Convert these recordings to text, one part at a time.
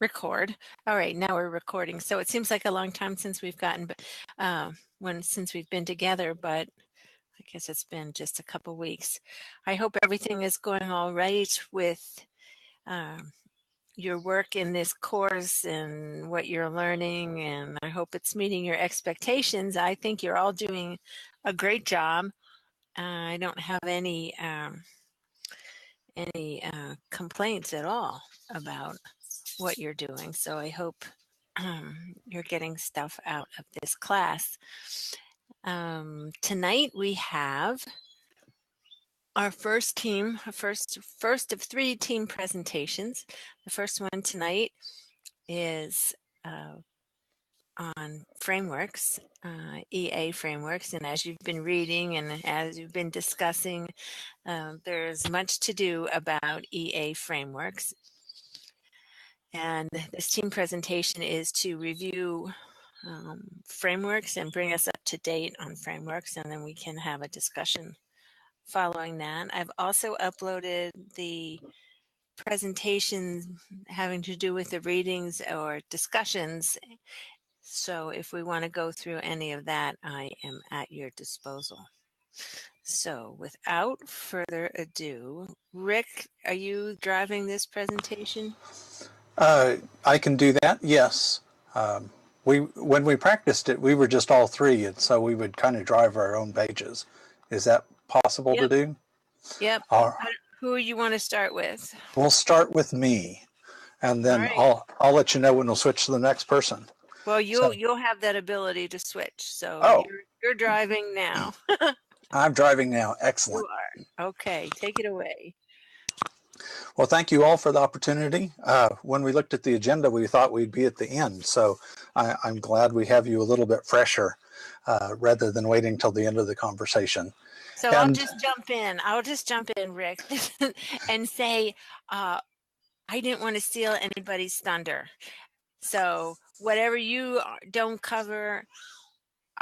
Record. All right, now we're recording. So it seems like a long time since we've since we've been together, but I guess it's been just a couple weeks. I hope everything is going all right with your work in this course and what you're learning, and I hope it's meeting your expectations. I think you're all doing a great job. I don't have any complaints at all about what you're doing. So I hope you're getting stuff out of this class. Tonight we have our first of 3 team presentations. The first one tonight is on frameworks, EA frameworks. And as you've been reading and as you've been discussing, there's much to do about EA frameworks. And this team presentation is to review frameworks and bring us up to date on frameworks, and then we can have a discussion following that. I've also uploaded the presentations having to do with the readings or discussions. So if we want to go through any of that, I am at your disposal. So without further ado, Rick, are you driving this presentation? I can do that, yes. When we practiced it, we were just all three, and so we would kind of drive our own pages. Is that possible to do? Yep. Who you want to start with? We'll start with me, and then right. I'll let you know when we'll switch to the next person. Well, you'll have that ability to switch. So you're driving now. I'm driving now. Excellent. You are. Okay, take it away. Well, thank you all for the opportunity. When we looked at the agenda, we thought we'd be at the end, so I'm glad we have you a little bit fresher rather than waiting till the end of the conversation. So I'll just jump in, Rick, and say I didn't want to steal anybody's thunder. So whatever you don't cover,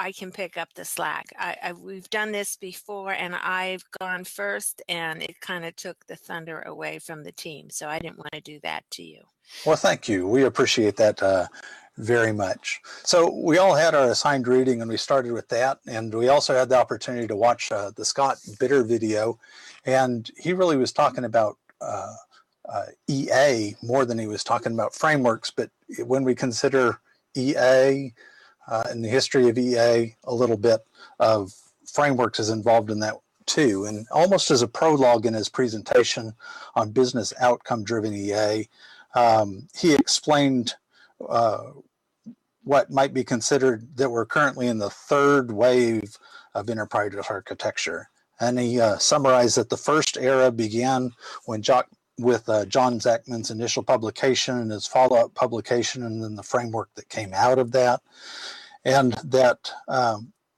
I can pick up the slack. We've done this before, and I've gone first, and it kind of took the thunder away from the team. So I didn't want to do that to you. Well, thank you. We appreciate that very much. So we all had our assigned reading, and we started with that. And we also had the opportunity to watch the Scott Bitter video. And he really was talking about EA more than he was talking about frameworks. But when we consider EA, in the history of EA, a little bit of frameworks is involved in that too. And almost as a prologue in his presentation on business outcome-driven EA, he explained what might be considered that we're currently in the third wave of enterprise architecture. And he summarized that the first era began when John Zachman's initial publication and his follow-up publication, and then the framework that came out of that. And that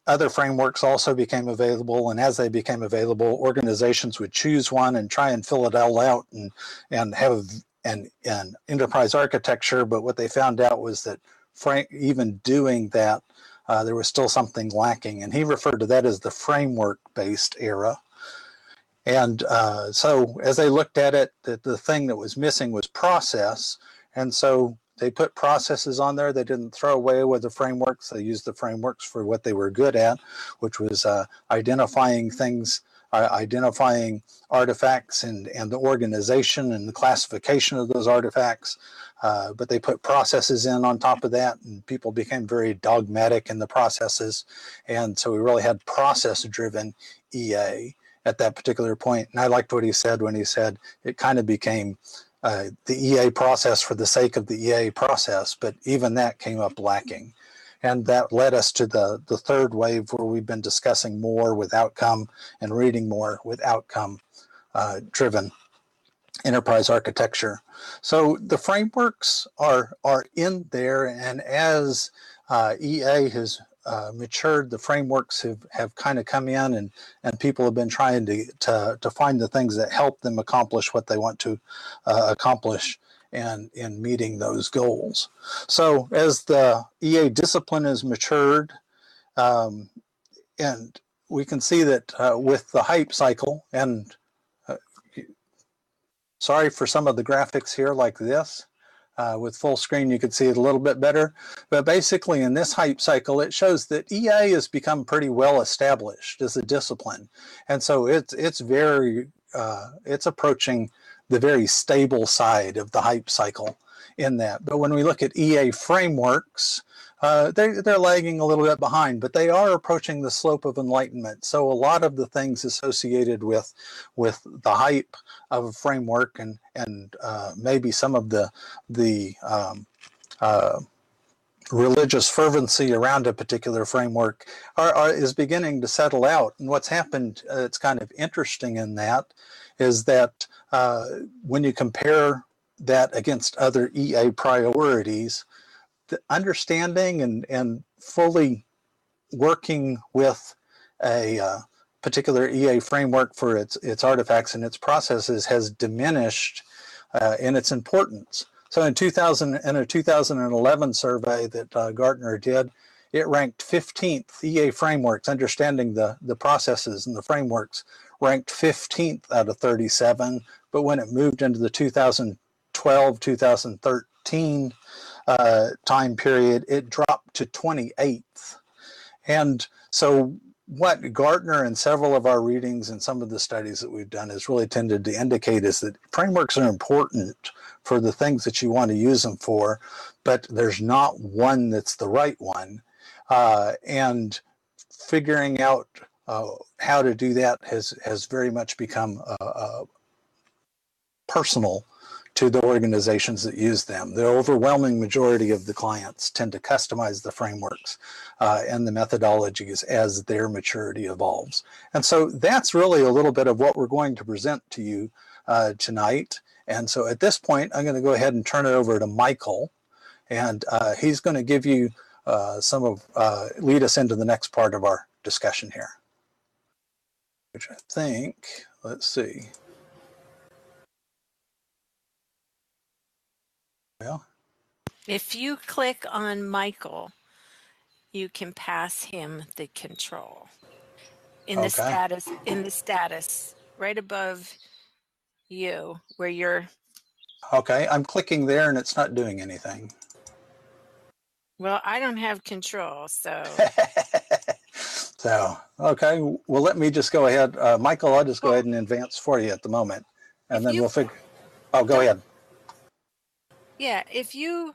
other frameworks also became available, and as they became available, organizations would choose one and try and fill it all out and have an enterprise architecture. But what they found out was that even doing that, there was still something lacking. And he referred to that as the framework-based era. And so as they looked at it, the thing that was missing was process. And so they put processes on there. They didn't throw away with the frameworks. They used the frameworks for what they were good at, which was identifying things, identifying artifacts and the organization and the classification of those artifacts. But they put processes in on top of that, and people became very dogmatic in the processes. And so we really had process-driven EA at that particular point. And I liked what he said when he said it kind of became the EA process for the sake of the EA process, but even that came up lacking. And that led us to the third wave, where we've been discussing more with outcome and reading more with outcome driven enterprise architecture. So the frameworks are in there, and as EA has matured, the frameworks have kind of come in, and people have been trying to find the things that help them accomplish what they want to accomplish and in meeting those goals. So as the EA discipline has matured, and we can see that with the hype cycle, and sorry for some of the graphics here like this, With full screen, you could see it a little bit better. But basically, in this hype cycle, it shows that EA has become pretty well established as a discipline, and so it's approaching the very stable side of the hype cycle in that. But when we look at EA frameworks, they're lagging a little bit behind, but they are approaching the slope of enlightenment. So a lot of the things associated with the hype of a framework and maybe some of the religious fervency around a particular framework is beginning to settle out. And what's happened, it's kind of interesting in that, is that when you compare that against other EA priorities, the understanding and fully working with a particular EA framework for its artifacts and its processes has diminished in its importance. So in a 2011 survey that Gartner did, it ranked 15th. EA frameworks, understanding the processes and the frameworks, ranked 15th out of 37. But when it moved into the 2012, 2013 time period, it dropped to 28th. And so what Gartner and several of our readings and some of the studies that we've done has really tended to indicate is that frameworks are important for the things that you want to use them for, but there's not one that's the right one. And figuring out how to do that has very much become personal to the organizations that use them. The overwhelming majority of the clients tend to customize the frameworks and the methodologies as their maturity evolves. And so that's really a little bit of what we're going to present to you tonight. And so at this point, I'm going to go ahead and turn it over to Michael, and he's going to give you lead us into the next part of our discussion here, which I think, let's see. Well, if you click on Michael, you can pass him the control in the status right above you where you're. Okay, I'm clicking there and it's not doing anything. Well, I don't have control, so. So, okay, well, let me just go ahead. Michael, I'll just go ahead and advance for you at the moment, and then we'll figure. Oh, go ahead. Yeah, if you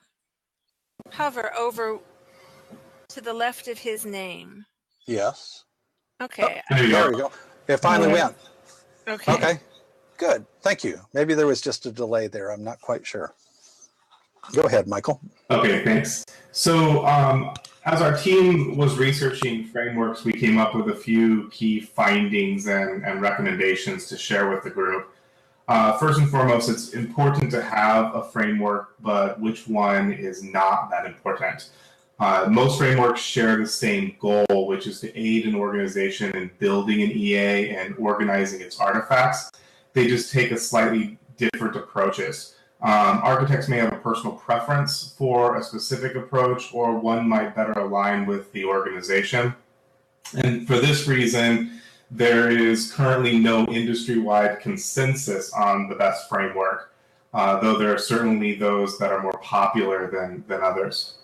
hover over to the left of his name. Yes. Okay. Oh, there we go. It finally went. Okay. Okay, good. Thank you. Maybe there was just a delay there. I'm not quite sure. Go ahead, Michael. Okay, thanks. So as our team was researching frameworks, we came up with a few key findings and recommendations to share with the group. First and foremost, it's important to have a framework, but which one is not that important? Most frameworks share the same goal, which is to aid an organization in building an EA and organizing its artifacts. They just take a slightly different approaches. Architects may have a personal preference for a specific approach, or one might better align with the organization. And for this reason, there is currently no industry-wide consensus on the best framework, though there are certainly those that are more popular than others.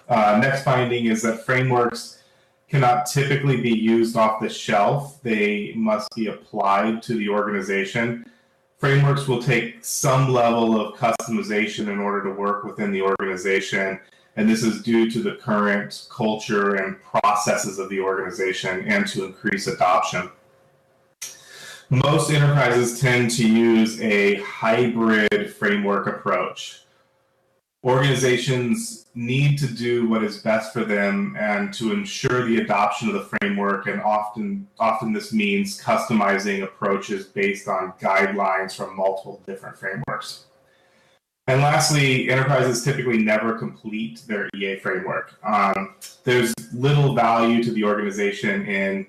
Next finding is that frameworks cannot typically be used off the shelf. They must be applied to the organization. Frameworks will take some level of customization in order to work within the organization, and this is due to the current culture and processes of the organization and to increase adoption. Most enterprises tend to use a hybrid framework approach. Organizations need to do what is best for them and to ensure the adoption of the framework, and often this means customizing approaches based on guidelines from multiple different frameworks. And lastly, enterprises typically never complete their EA framework. There's little value to the organization in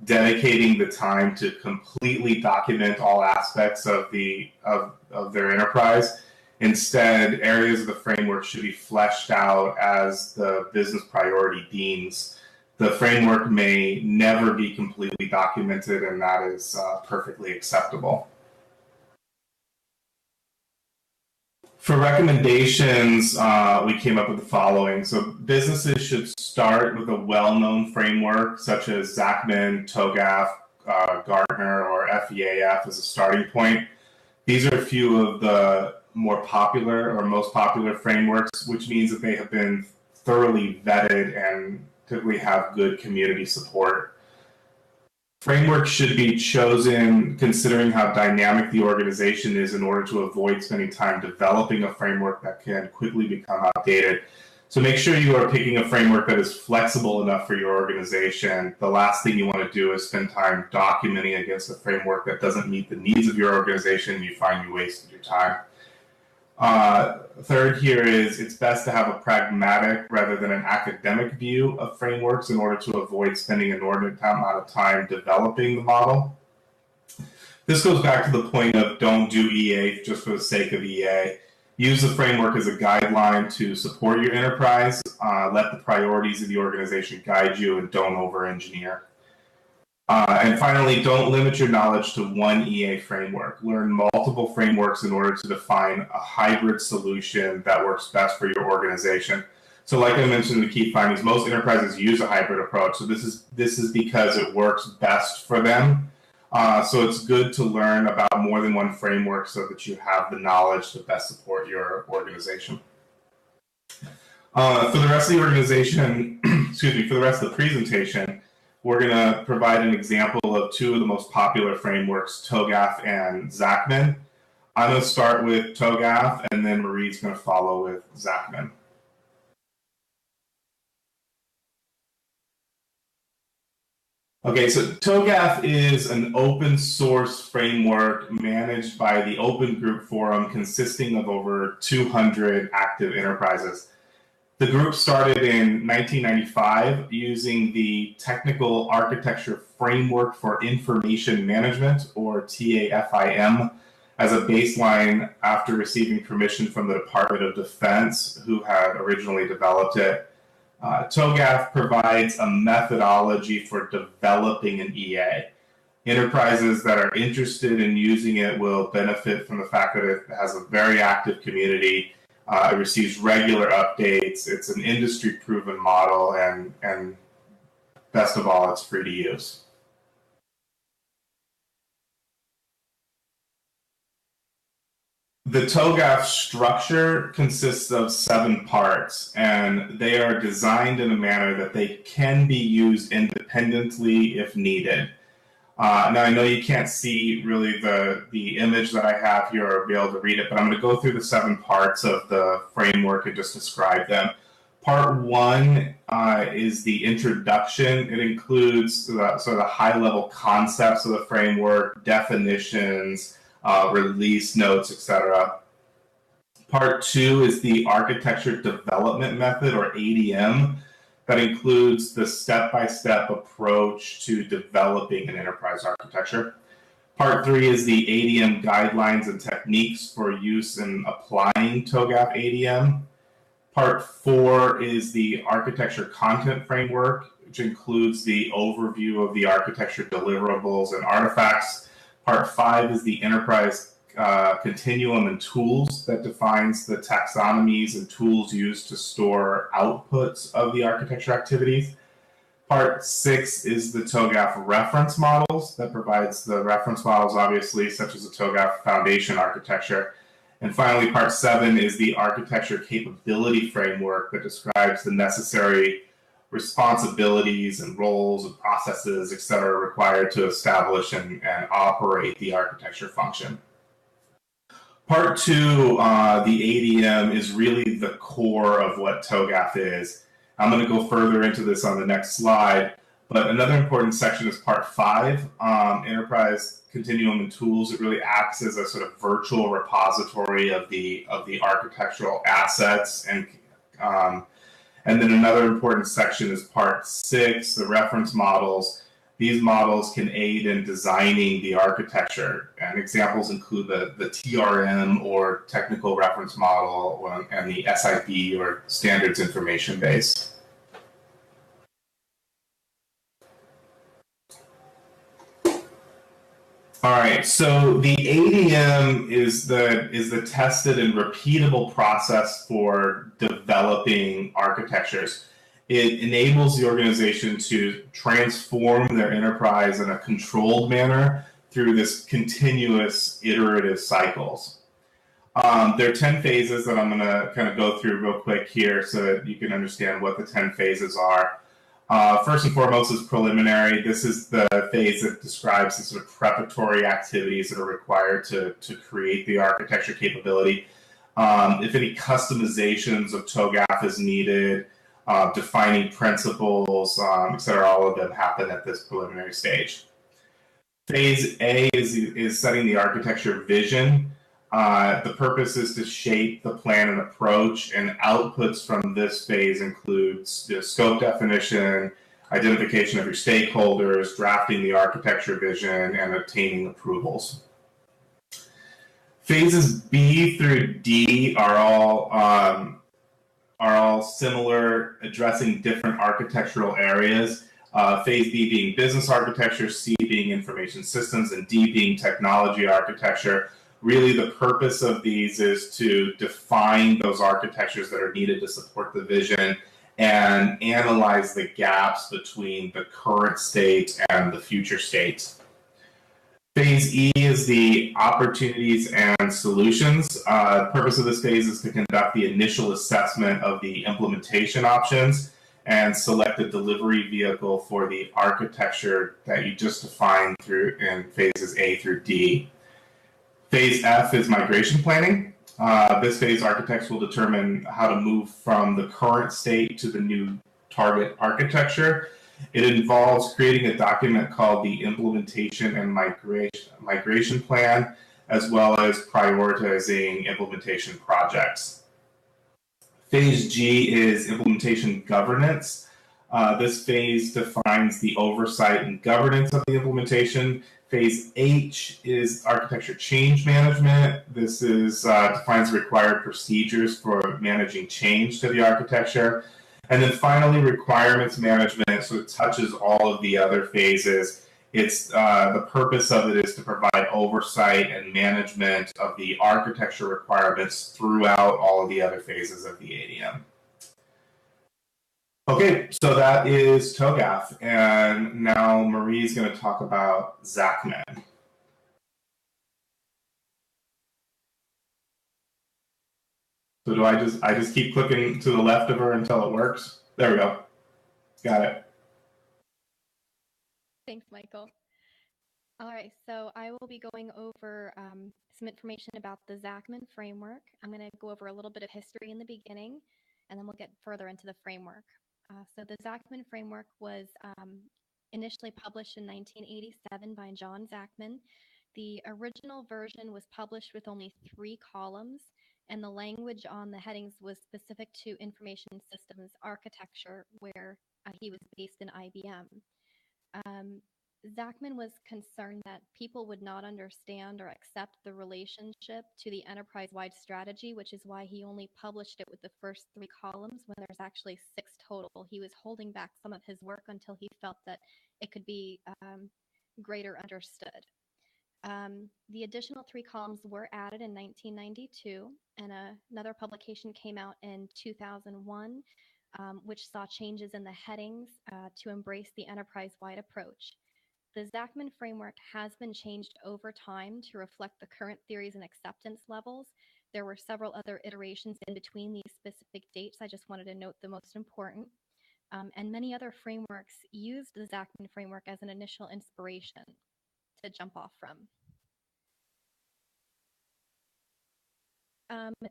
dedicating the time to completely document all aspects of their enterprise. Instead, areas of the framework should be fleshed out as the business priority deems. The framework may never be completely documented, and that is perfectly acceptable. For recommendations, we came up with the following. So businesses should start with a well-known framework such as Zachman, Togaf, Gartner, or FEAF as a starting point. These are a few of the more popular or most popular frameworks, which means that they have been thoroughly vetted and typically have good community support. Frameworks should be chosen considering how dynamic the organization is in order to avoid spending time developing a framework that can quickly become outdated. So make sure you are picking a framework that is flexible enough for your organization. The last thing you want to do is spend time documenting against a framework that doesn't meet the needs of your organization and you find you wasted your time. Third here is it's best to have a pragmatic rather than an academic view of frameworks in order to avoid spending an inordinate amount of time developing the model. This goes back to the point of don't do EA just for the sake of EA. Use the framework as a guideline to support your enterprise. Let the priorities of the organization guide you and don't over-engineer. And finally, don't limit your knowledge to one EA framework. Learn multiple frameworks in order to define a hybrid solution that works best for your organization. So like I mentioned in the key findings, most enterprises use a hybrid approach. So this is because it works best for them. So it's good to learn about more than one framework so that you have the knowledge to best support your organization. For the rest of the organization, for the rest of the presentation, we're going to provide an example of two of the most popular frameworks, Togaf and Zachman. I'm going to start with Togaf, and then Marie's going to follow with Zachman. Okay, so Togaf is an open source framework managed by the Open Group Forum consisting of over 200 active enterprises. The group started in 1995 using the Technical Architecture Framework for Information Management, or TAFIM, as a baseline after receiving permission from the Department of Defense, who had originally developed it. Togaf provides a methodology for developing an EA. Enterprises that are interested in using it will benefit from the fact that it has a very active community. It receives regular updates. It's an industry-proven model, and best of all, it's free to use. The Toga structure consists of 7 parts, and they are designed in a manner that they can be used independently if needed. Now, I know you can't see really the image that I have here or be able to read it, but I'm going to go through the 7 parts of the framework and just describe them. Part 1 is the introduction. It includes sort of the high-level concepts of the framework, definitions, release notes, etc. Part 2 is the architecture development method, or ADM. That includes the step-by-step approach to developing an enterprise architecture. Part 3 is the ADM guidelines and techniques for use in applying Togaf ADM. Part 4 is the architecture content framework, which includes the overview of the architecture deliverables and artifacts. Part 5 is the enterprise continuum and tools that defines the taxonomies and tools used to store outputs of the architecture activities. Part 6 is the Togaf reference models that provides the reference models, obviously, such as the Togaf foundation architecture. And finally, Part 7 is the architecture capability framework that describes the necessary responsibilities and roles and processes, et cetera, required to establish and operate the architecture function. Part 2, the ADM, is really the core of what Togaf is. I'm going to go further into this on the next slide, but another important section is Part 5, Enterprise Continuum and Tools. It really acts as a sort of virtual repository of the architectural assets, and then another important section is Part 6, the reference models. These models can aid in designing the architecture, and examples include the TRM, or Technical Reference Model, and the SIB, or Standards Information Base. All right, so the ADM is the tested and repeatable process for developing architectures. It enables the organization to transform their enterprise in a controlled manner through this continuous iterative cycles. There are 10 phases that I'm going to kind of go through real quick here so that you can understand what the 10 phases are. First and foremost is preliminary. This is the phase that describes the sort of preparatory activities that are required to create the architecture capability. If any customizations of Togaf is needed, defining principles, et cetera, all of them happen at this preliminary stage. Phase A is setting the architecture vision. The purpose is to shape the plan and approach, and outputs from this phase includes the scope definition, identification of your stakeholders, drafting the architecture vision, and obtaining approvals. Phases B through D are all similar, addressing different architectural areas. Phase B being business architecture, C being information systems, and D being technology architecture. Really, the purpose of these is to define those architectures that are needed to support the vision and analyze the gaps between the current state and the future state. Phase E is the opportunities and solutions. The purpose of this phase is to conduct the initial assessment of the implementation options and select a delivery vehicle for the architecture that you just defined through in phases A through D. Phase F is migration planning. This phase, architects will determine how to move from the current state to the new target architecture. It involves creating a document called the Implementation and Migration Plan, as well as prioritizing implementation projects. Phase G is implementation governance. This phase defines the oversight and governance of the implementation. Phase H is architecture change management. This defines required procedures for managing change to the architecture. And then finally, requirements management, so it touches all of the other phases. The purpose of it is to provide oversight and management of the architecture requirements throughout all of the other phases of the ADM. Okay, so that is Togaf, and now Marie's going to talk about Zachman. So do I just keep clicking to the left of her until it works? There we go. Got it. Thanks, Michael. All right, so I will be going over some information about the Zachman Framework. I'm going to go over a little bit of history in the beginning, and then we'll get further into the framework. So the Zachman Framework was initially published in 1987 by John Zachman. The original version was published with only 3 columns, and the language on the headings was specific to information systems architecture, where he was based in IBM. Zachman was concerned that people would not understand or accept the relationship to the enterprise-wide strategy, which is why he only published it with the first 3 columns when there's actually 6 total. He was holding back some of his work until he felt that it could be greater understood. The additional 3 columns were added in 1992, and another publication came out in 2001, which saw changes in the headings to embrace the enterprise-wide approach. The Zachman framework has been changed over time to reflect the current theories and acceptance levels. There were several other iterations in between these specific dates. I just wanted to note the most important. And many other frameworks used the Zachman framework as an initial inspiration to jump off from.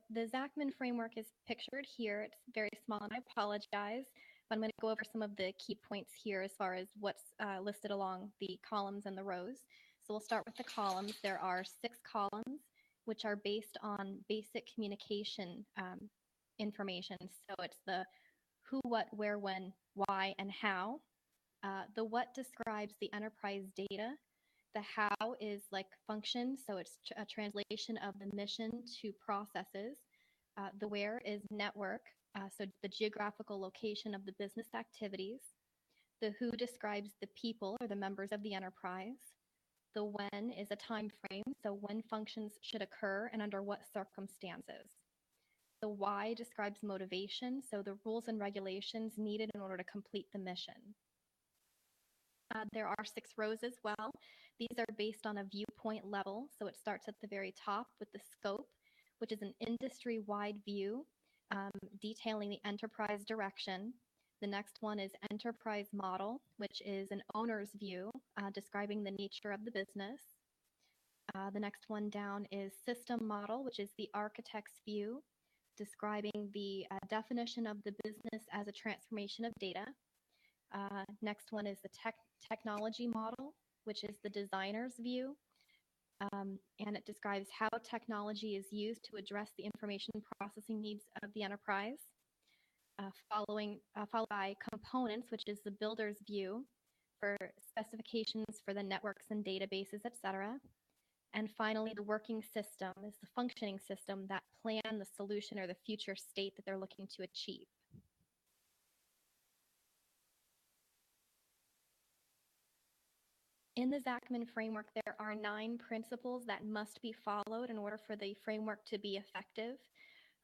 The Zachman framework is pictured here. It's very small, and I apologize, but I'm going to go over some of the key points here as far as what's listed along the columns and the rows. So we'll start with the columns. There are 6 columns, which are based on basic communication information. So it's the who, what, where, when, why, and how. The what describes the enterprise data. The how is like function, so it's a translation of the mission to processes. The where is network, so the geographical location of the business activities. The who describes the people or the members of the enterprise. The when is a time frame, so when functions should occur and under what circumstances. The why describes motivation, so the rules and regulations needed in order to complete the mission. There are 6 rows as well. These are based on a viewpoint level, so it starts at the very top with the scope, which is an industry-wide view detailing the enterprise direction. The next one is enterprise model, which is an owner's view describing the nature of the business. The next one down is system model, which is the architect's view, describing the definition of the business as a transformation of data. Next one is the technology model, which is the designer's view, and it describes how technology is used to address the information processing needs of the enterprise. Followed by components, which is the builder's view for specifications for the networks and databases, etc. And finally, the working system is the functioning system that plan the solution or the future state that they're looking to achieve. In the Zachman framework, there are 9 principles that must be followed in order for the framework to be effective.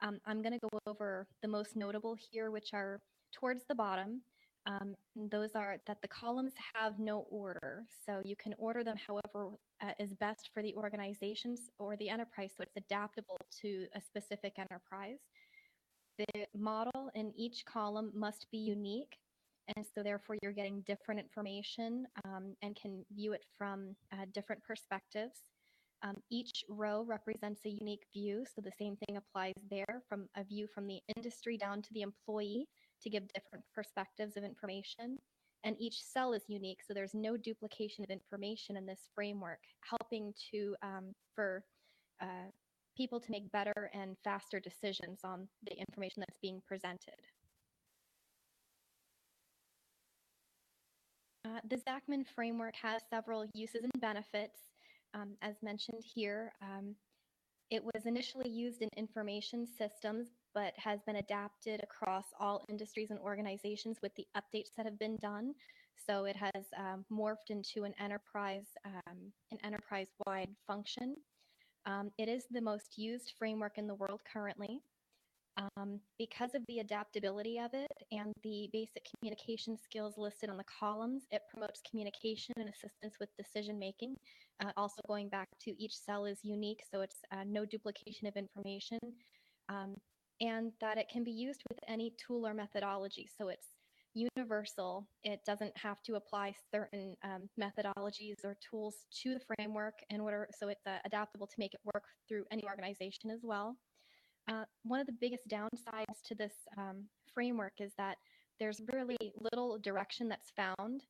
I'm going to go over the most notable here, which are towards the bottom. Those are that the columns have no order, so you can order them however is best for the organizations or the enterprise, so it's adaptable to a specific enterprise. The model in each column must be unique, and so therefore you're getting different information and can view it from different perspectives. Each row represents a unique view, so the same thing applies there, from a view from the industry down to the employee to give different perspectives of information. And each cell is unique, so there's no duplication of information in this framework, helping to for people to make better and faster decisions on the information that's being presented. The Zachman framework has several uses and benefits. As mentioned here, it was initially used in information systems, but has been adapted across all industries and organizations with the updates that have been done. So it has morphed into an enterprise-wide function. It is the most used framework in the world currently. Because of the adaptability of it and the basic communication skills listed on the columns, it promotes communication and assistance with decision making. Also going back to each cell is unique, so it's no duplication of information, and that it can be used with any tool or methodology. So it's universal. It doesn't have to apply certain methodologies or tools to the framework in order, so it's adaptable to make it work through any organization as well. One of the biggest downsides to this framework is that there's really little direction that's found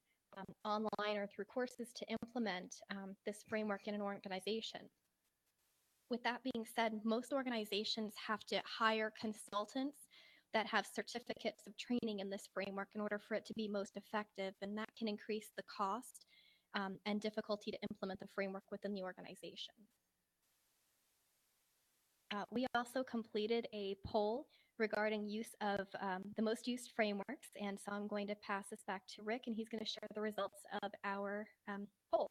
online or through courses to implement this framework in an organization. With that being said, most organizations have to hire consultants that have certificates of training in this framework in order for it to be most effective, and that can increase the cost and difficulty to implement the framework within the organization. We also completed a poll regarding use of the most used frameworks, and so I'm going to pass this back to Rick, and he's going to share the results of our poll.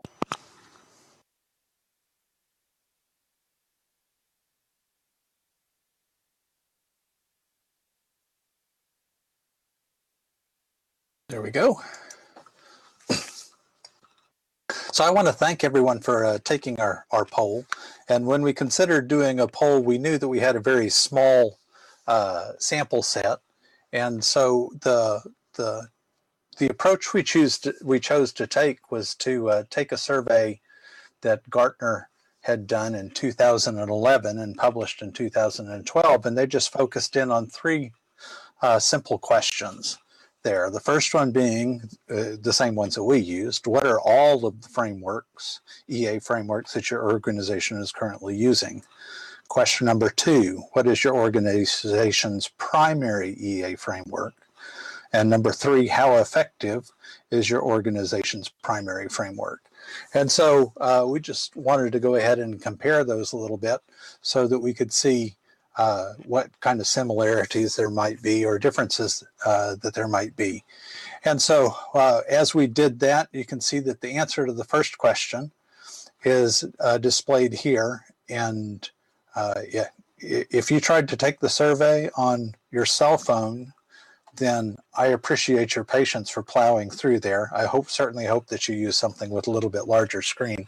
There we go. So I want to thank everyone for taking our poll. And when we considered doing a poll, we knew that we had a very small sample set. And so the approach we chose to take was to take a survey that Gartner had done in 2011 and published in 2012. And they just focused in on 3 simple questions there. The first one being the same ones that we used. What are all of the frameworks, EA frameworks, that your organization is currently using? Question number 2, what is your organization's primary EA framework? And number 3, how effective is your organization's primary framework? And so we just wanted to go ahead and compare those a little bit so that we could see what kind of similarities there might be or differences that there might be. And so as we did that, you can see that the answer to the first question is displayed here. And yeah, if you tried to take the survey on your cell phone, then I appreciate your patience for plowing through there. I certainly hope that you use something with a little bit larger screen.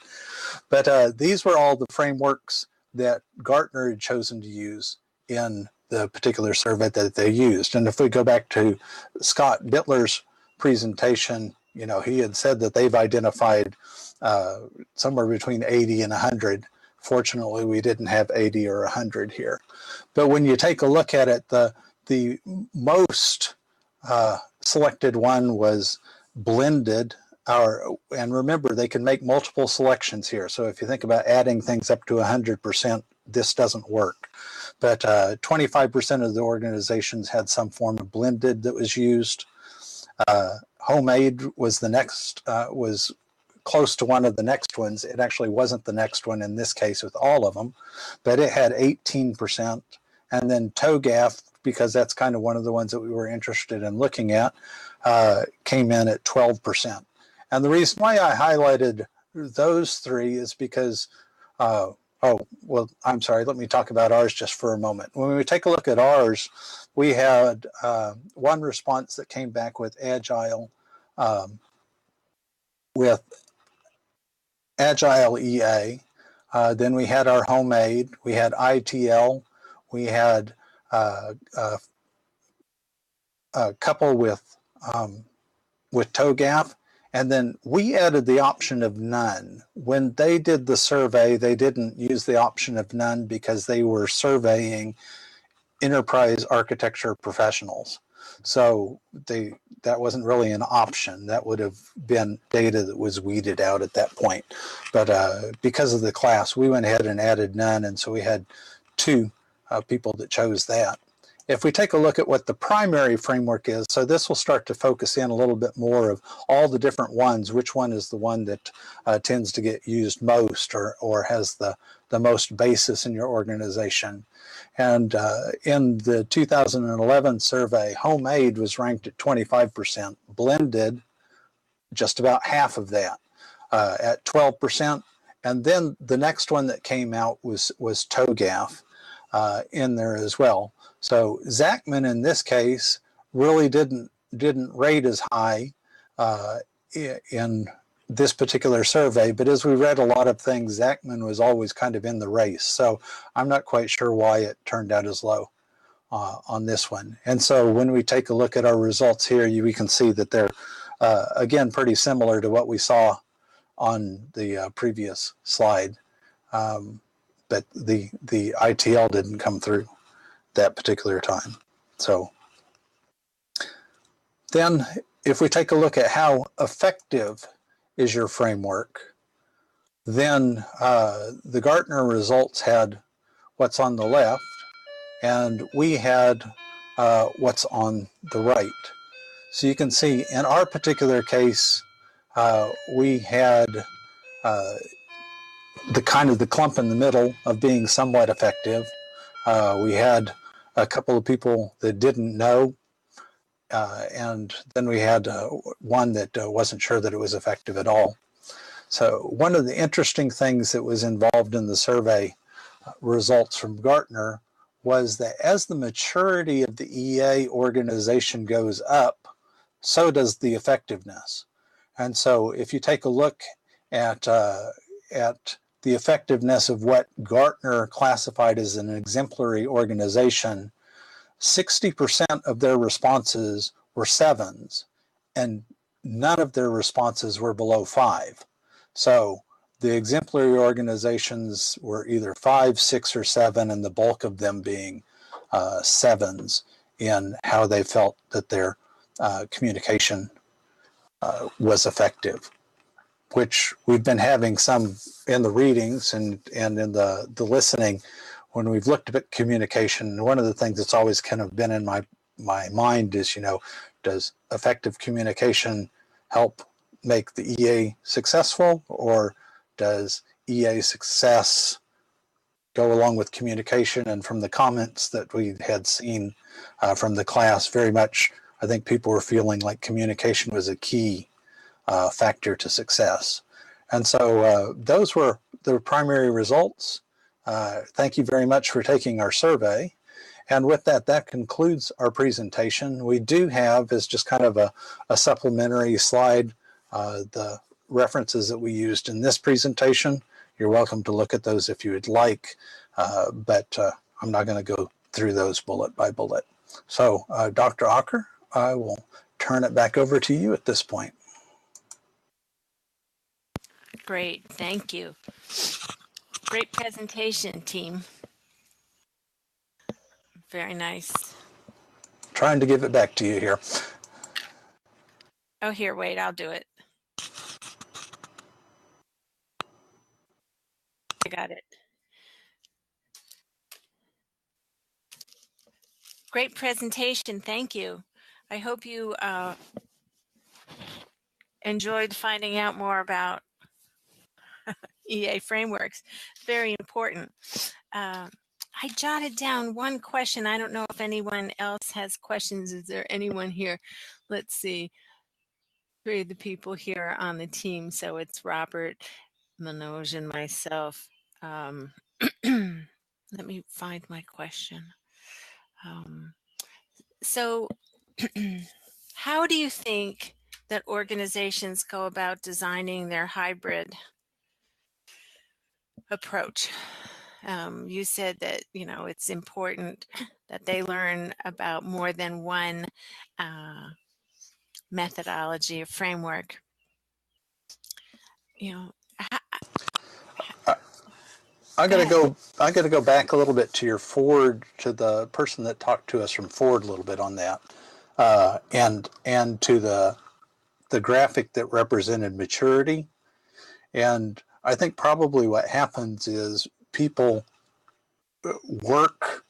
But these were all the frameworks that Gartner had chosen to use in the particular survey that they used. And if we go back to Scott Bittler's presentation, you know, he had said that they've identified somewhere between 80 and 100. Fortunately, we didn't have 80 or 100 here. But when you take a look at it, the most selected one was blended. And remember, they can make multiple selections here. So if you think about adding things up to 100%, this doesn't work. But 25% of the organizations had some form of blended that was used. Homemade was the next, was close to one of the next ones. It actually wasn't the next one in this case with all of them, but it had 18%. And then Togaf, because that's kind of one of the ones that we were interested in looking at, came in at 12%. And the reason why I highlighted those three is because, oh, well, I'm sorry, let me talk about ours just for a moment. When we take a look at ours, we had one response that came back with Agile EA. Then we had our Homemade, we had ITL, we had a couple with Togaf, and then we added the option of none. When they did the survey, they didn't use the option of none because they were surveying enterprise architecture professionals. So that wasn't really an option. That would have been data that was weeded out at that point. But because of the class, we went ahead and added none, and so we had two people that chose that. If we take a look at what the primary framework is, so this will start to focus in a little bit more of all the different ones, which one is the one that tends to get used most or has the most basis in your organization. And in the 2011 survey, Homemade was ranked at 25%, Blended just about half of that at 12%. And then the next one that came out was Togaf in there as well. So Zachman in this case really didn't rate as high in this particular survey, but as we read a lot of things, Zachman was always kind of in the race. So I'm not quite sure why it turned out as low on this one. And so when we take a look at our results here, we can see that they're again pretty similar to what we saw on the previous slide, but the ITL didn't come through that particular time. So then if we take a look at how effective is your framework, then the Gartner results had what's on the left, and we had what's on the right. So you can see in our particular case, we had the kind of the clump in the middle of being somewhat effective. We had a couple of people that didn't know, and then we had one that wasn't sure that it was effective at all. So one of the interesting things that was involved in the survey results from Gartner was that as the maturity of the EA organization goes up, so does the effectiveness. And so if you take a look at the effectiveness of what Gartner classified as an exemplary organization, 60% of their responses were 7s, and none of their responses were below 5. So the exemplary organizations were either 5, 6, or 7, and the bulk of them being 7s in how they felt that their communication was effective, which we've been having some in the readings and in the listening when we've looked at communication. One of the things that's always kind of been in my mind is, does effective communication help make the EA successful, or does EA success go along with communication? And from the comments that we had seen from the class, very much I think people were feeling like communication was a key factor to success. And so those were the primary results. Thank you very much for taking our survey. And with that, that concludes our presentation. We do have, as just kind of a supplementary slide, the references that we used in this presentation. You're welcome to look at those if you would like, but I'm not going to go through those bullet by bullet. So, Dr. Acker, I will turn it back over to you at this point. Great, thank you. Great presentation, team. Very nice. Trying to give it back to you here. Oh, here, wait, I'll do it. I got it. Great presentation, thank you. I hope you enjoyed finding out more about EA frameworks. Very important. I jotted down one question. I don't know if anyone else has questions. Is there anyone here? Let's see. Three of the people here on the team. So it's Robert, Manoj, and myself. Let me find my question. So how do you think that organizations go about designing their hybrid approach? You said that, you know, it's important that they learn about more than one methodology or framework. You know, I got to go back a little bit to your Ford, to the person that talked to us from Ford a little bit on that, and to the graphic that represented maturity. And I think probably what happens is people work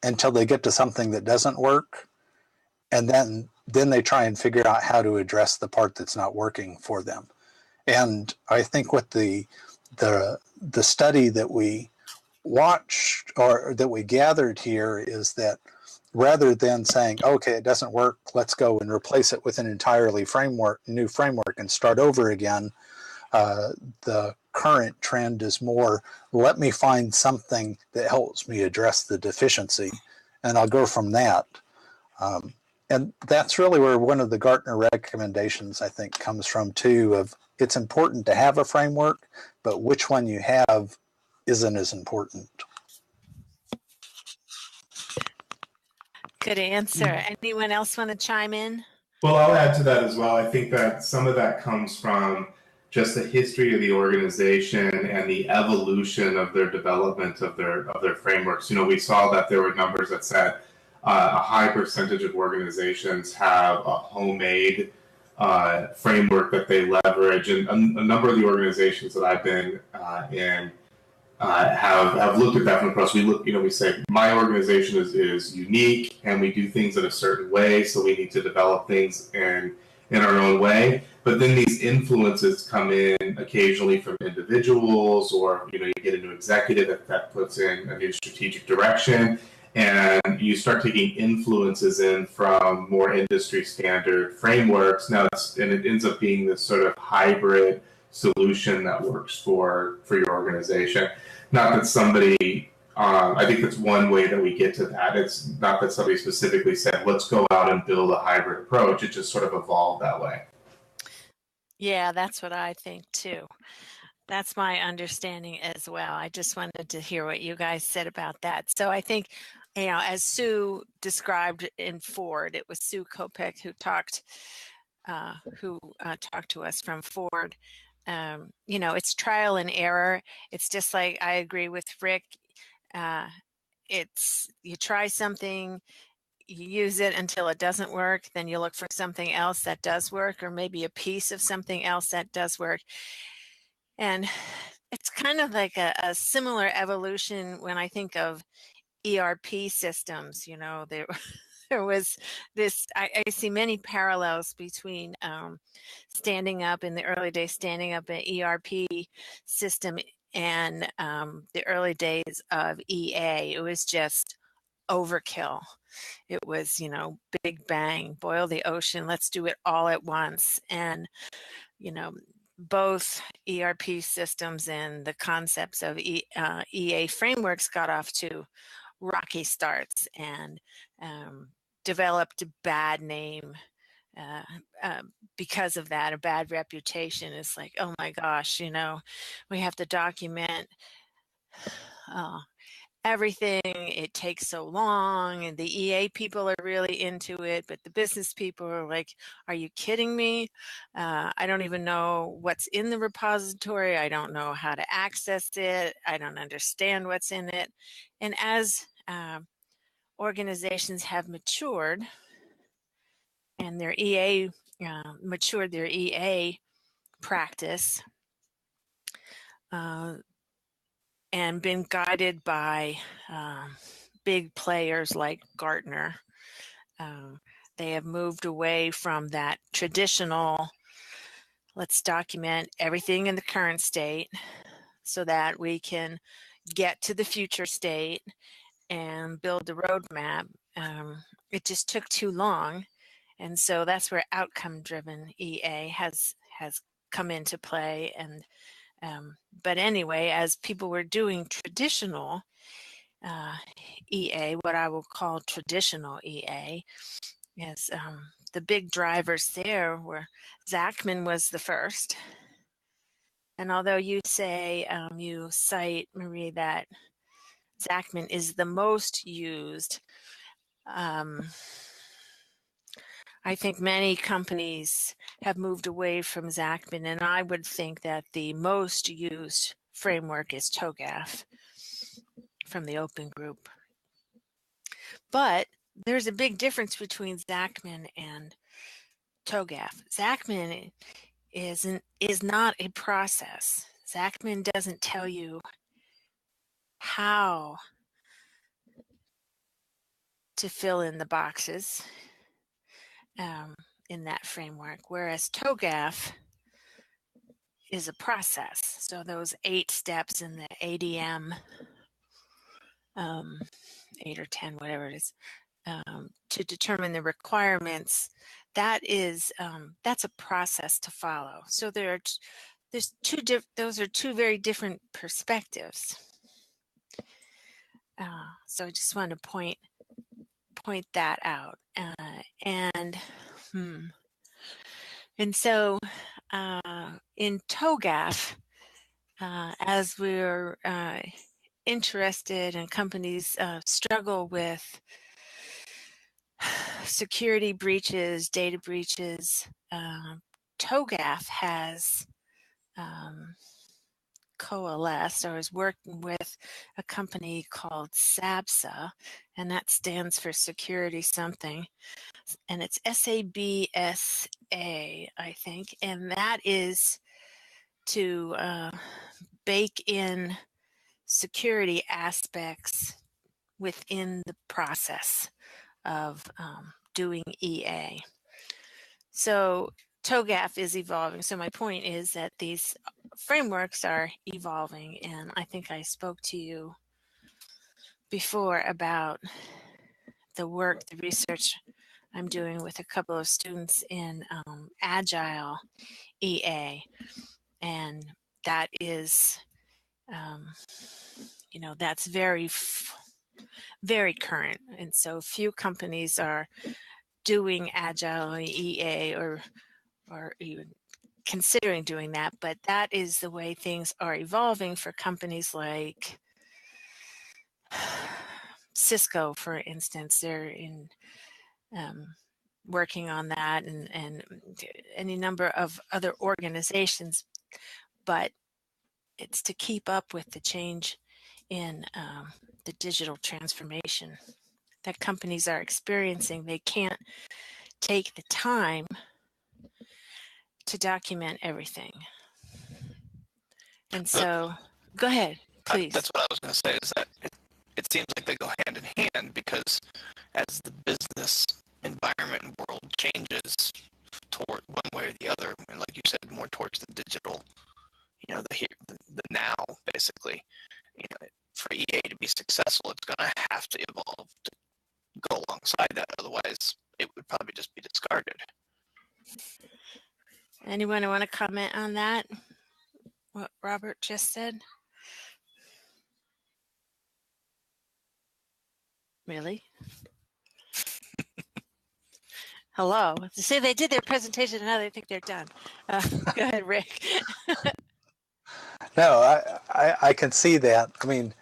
until they get to something that doesn't work, and then they try and figure out how to address the part that's not working for them. And I think what the study that we watched or that we gathered here is that rather than saying, okay, it doesn't work, let's go and replace it with an entirely new framework and start over again, the current trend is more, let me find something that helps me address the deficiency, and I'll go from that. And that's really where one of the Gartner recommendations, I think, comes from too, of it's important to have a framework, but which one you have isn't as important. good answer. Anyone else want to chime in? Well, I'll add to that as well. I think that some of that comes from just the history of the organization and the evolution of their development of their frameworks. You know, we saw that there were numbers that said a high percentage of organizations have a homemade framework that they leverage, and a number of the organizations that I've been in have looked at that from across. We look, you know, we say my organization is unique, and we do things in a certain way, so we need to develop things in our own way. But then these influences come in occasionally from individuals, or you know, you get a new executive that puts in a new strategic direction, and you start taking influences in from more industry standard frameworks. Now, it ends up being this sort of hybrid solution that works for your organization. Not that somebody, I think that's one way that we get to that. It's not that somebody specifically said, let's go out and build a hybrid approach. It just sort of evolved that way. Yeah, that's what I think too. That's my understanding as well. I just wanted to hear what you guys said about that. So I think, you know, as Sue described in Ford, it was Sue Kopek who talked to us from Ford. You know, it's trial and error. It's just like, I agree with Rick. It's, you try something, you use it until it doesn't work, then you look for something else that does work, or maybe a piece of something else that does work. And it's kind of like a similar evolution when I think of ERP systems. You know, there was this, I see many parallels between standing up in the early days, standing up an ERP system and the early days of EA. It was just overkill. It was, you know, big bang, boil the ocean, let's do it all at once. And, you know, both ERP systems and the concepts of EA frameworks got off to rocky starts and developed a bad name because of that, a bad reputation. It's like, oh my gosh, we have to document everything. It takes so long, and the EA people are really into it, but the business people are like, are you kidding me? I don't even know what's in the repository. I don't know how to access it. I don't understand what's in it. And as organizations have matured and their EA matured their EA practice and been guided by big players like Gartner, they have moved away from that traditional, let's document everything in the current state so that we can get to the future state and build a roadmap. It just took too long. And so that's where outcome-driven EA has come into play. And but anyway, as people were doing traditional EA, what I will call traditional EA, is the big drivers there were Zachman was the first. And although you say, you cite, Marie, that Zachman is the most used, I think many companies have moved away from Zachman, and I would think that the most used framework is Togaf from the Open Group. But there's a big difference between Zachman and Togaf. Zachman is not a process. Zachman doesn't tell you how to fill in the boxes in that framework, whereas Togaf is a process. So those 8 steps in the ADM, 8 or 10, whatever it is, to determine the requirements, that's a process to follow. So those are two very different perspectives. So I just want to point that out. And so in Togaf, as we're interested and companies struggle with security breaches, data breaches, Togaf has coalesced or is working with a company called SABSA, and that stands for security something, and it's SABSA, I think, and that is to bake in security aspects within the process of doing EA. So Togaf is evolving. So my point is that these frameworks are evolving, and I think I spoke to you before about the work, the research I'm doing with a couple of students in Agile EA, and that is, that's very, very current, and so few companies are doing Agile EA or even considering doing that, but that is the way things are evolving for companies like Cisco, for instance. They're in working on that, and any number of other organizations, but it's to keep up with the change in the digital transformation that companies are experiencing. They can't take the time to document everything. And so, go ahead, please. That's what I was going to say, is that it seems like they go hand in hand, because as the business environment and world changes toward one way or the other, and like you said, more towards the digital, the now, basically, for EA to be successful, it's going to have to evolve to go alongside that. Otherwise, it would probably just be discarded. Anyone want to comment on that? What Robert just said? Really? Hello. See, they did their presentation and now they think they're done. Go ahead, Rick. No, I can see that. I mean,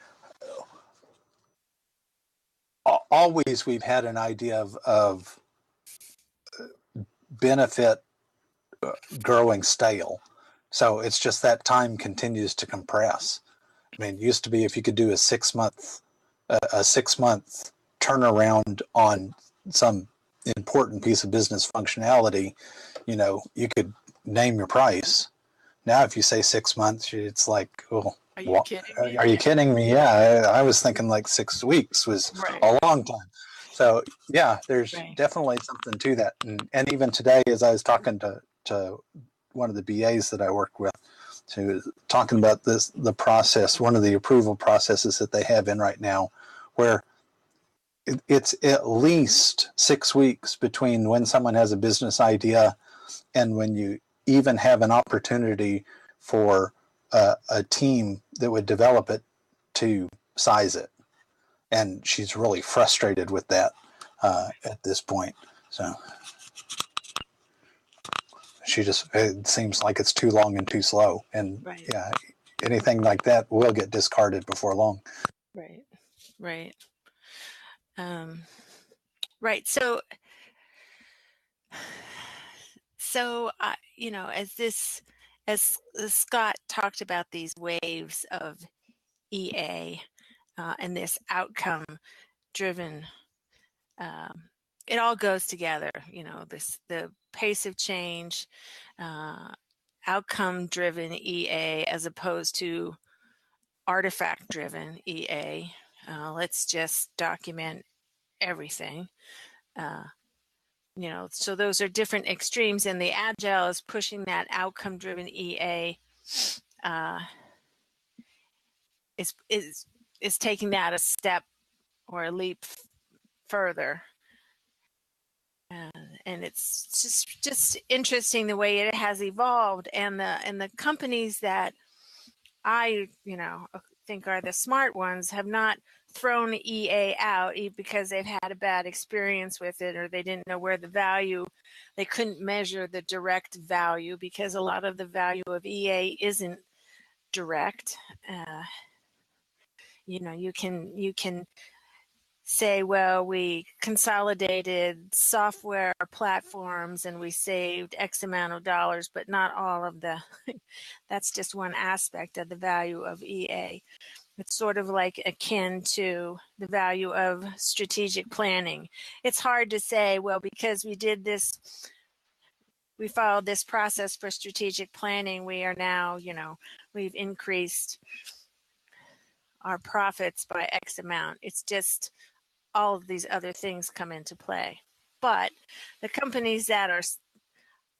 always we've had an idea of benefit growing stale. So it's just that time continues to compress. I mean, it used to be if you could do a 6 month turnaround on some important piece of business functionality, you could name your price. Now, if you say 6 months, it's like, oh, Are you kidding me? Are you kidding me? Yeah, I was thinking like 6 weeks was a long time. So yeah, there's definitely something to that. And even today, as I was talking to one of the BAs that I work with, talking about the process, one of the approval processes that they have in right now, where it's at least 6 weeks between when someone has a business idea and when you even have an opportunity for a team that would develop it to size it. And she's really frustrated with that at this point. So it seems like it's too long and too slow. And yeah, anything like that will get discarded before long. Right. Right. So as Scott talked about these waves of EA and this outcome driven, it all goes together. The pace of change, outcome driven EA as opposed to artifact driven EA. Let's just document everything. So those are different extremes, and the agile is pushing that outcome driven EA is taking that a step or a leap further. And it's just interesting the way it has evolved, and the companies that I think are the smart ones have not thrown EA out because they've had a bad experience with it, or they didn't know where they couldn't measure the direct value, because a lot of the value of EA isn't direct. You can say, well, we consolidated software platforms and we saved X amount of dollars, but not all of that's just one aspect of the value of EA. It's sort of like akin to the value of strategic planning. It's hard to say, well, because we followed this process for strategic planning, we are now, we've increased our profits by X amount. It's just all of these other things come into play. But the companies that are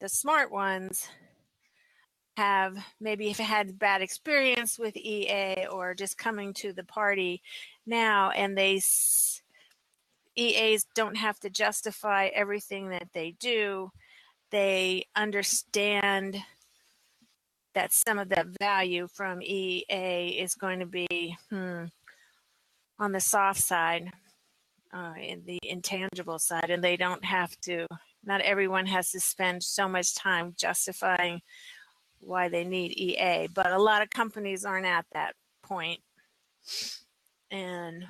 the smart ones have maybe had bad experience with EA or just coming to the party now, and EAs don't have to justify everything that they do. They understand that some of that value from EA is going to be on the soft side, in the intangible side, and they don't have to, not everyone has to spend so much time justifying why they need EA, but a lot of companies aren't at that point. And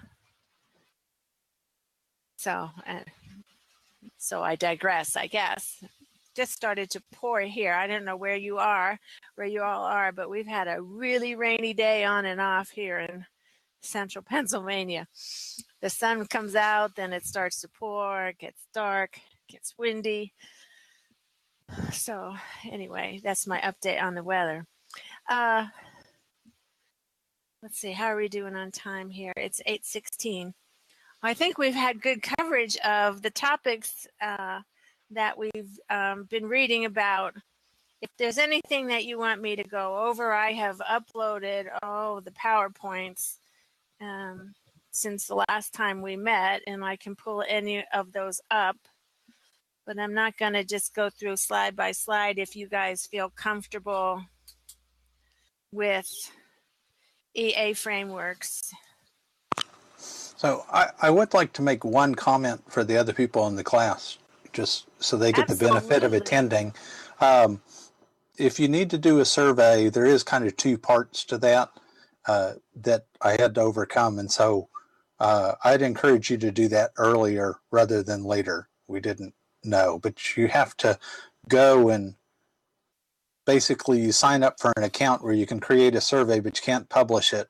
so I digress, I guess. Just started to pour here. I don't know where you all are, but we've had a really rainy day on and off here in central Pennsylvania. The sun comes out, then it starts to pour, it gets dark, it gets windy. So anyway, that's my update on the weather. Let's see, how are we doing on time here? It's 8:16. I think we've had good coverage of the topics that we've been reading about. If there's anything that you want me to go over, I have uploaded the PowerPoints since the last time we met, and I can pull any of those up. but I'm not going to just go through slide by slide. If you guys feel comfortable with EA frameworks. So I would like to make one comment for the other people in the class, just so they get the benefit of Absolutely. attending. If you need to do a survey, there is kind of two parts to that that I had to overcome. And so I'd encourage you to do that earlier rather than later. We didn't know, but you have to go and basically you sign up for an account where you can create a survey, but you can't publish it.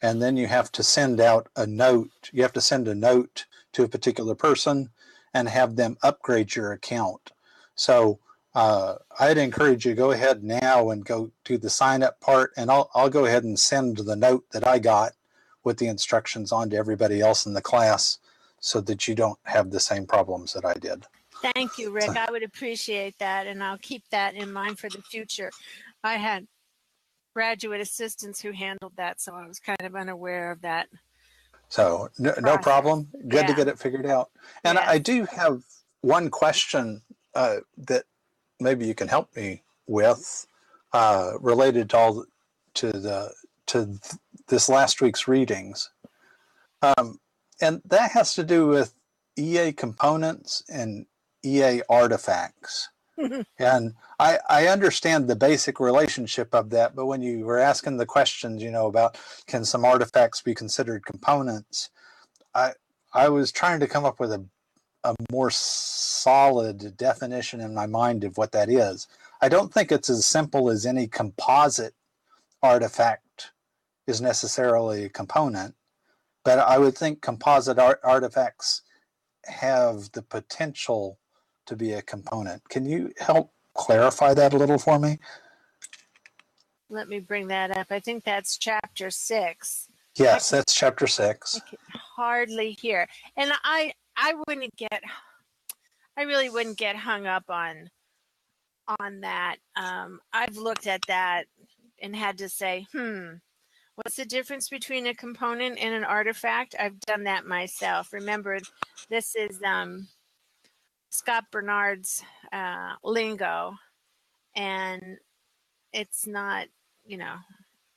And then you have to send out a note. You have to send a note to a particular person and have them upgrade your account. So I'd encourage you to go ahead now and go to the sign up part, and I'll go ahead and send the note that I got with the instructions on to everybody else in the class so that you don't have the same problems that I did. Thank you, Rick. I would appreciate that, and I'll keep that in mind for the future. I had graduate assistants who handled that, so I was kind of unaware of that. So no problem. Good to get it figured out. And I do have one question that maybe you can help me with related to this last week's readings. And that has to do with EA components and EA artifacts. And I understand the basic relationship of that, but when you were asking the questions, about can some artifacts be considered components, I was trying to come up with a more solid definition in my mind of what that is. I don't think it's as simple as any composite artifact is necessarily a component, but I would think composite artifacts have the potential to be a component. Can you help clarify that a little for me? Let me bring that up. I think that's chapter 6. Yes, that's chapter 6. I can hardly hear. And I really wouldn't get hung up on that. I've looked at that and had to say, what's the difference between a component and an artifact? I've done that myself. Remember, this is Scott Bernard's lingo, and it's not,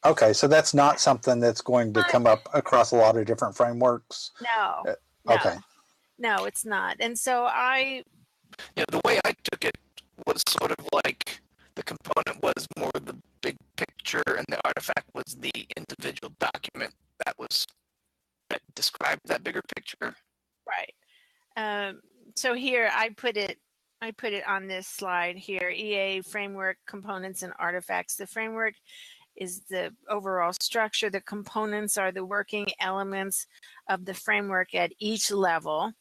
Okay, so that's not something that's going to come up across a lot of different frameworks? No. Okay. No, it's not. And so the way I took it was sort of like the component was more the big picture and the artifact was the individual document that described that bigger picture. Right. So here I put it on this slide here, EA framework, components and artifacts. The framework is the overall structure. The components are the working elements of the framework at each level,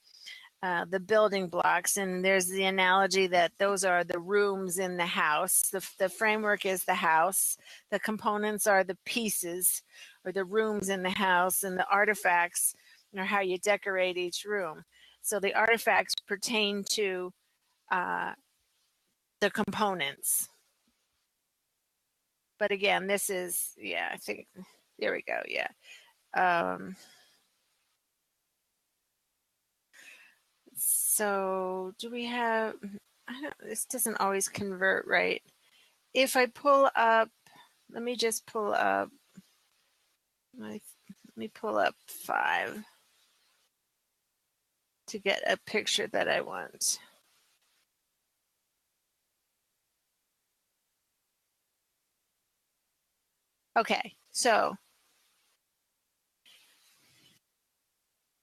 the building blocks. And there's the analogy that those are the rooms in the house. The framework is the house. The components are the pieces or the rooms in the house, and the artifacts are how you decorate each room. So the artifacts pertain to the components. But again, this is, I think, there we go, so do we have, this doesn't always convert right. If I pull up, let me pull up 5 to get a picture that I want. Okay, so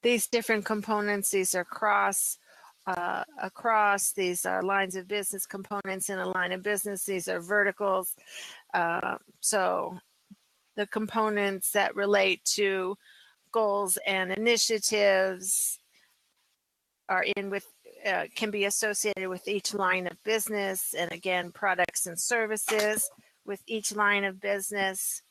these different components, these are across, these are lines of business components in a line of business, these are verticals. So the components that relate to goals and initiatives are can be associated with each line of business, and again, products and services with each line of business.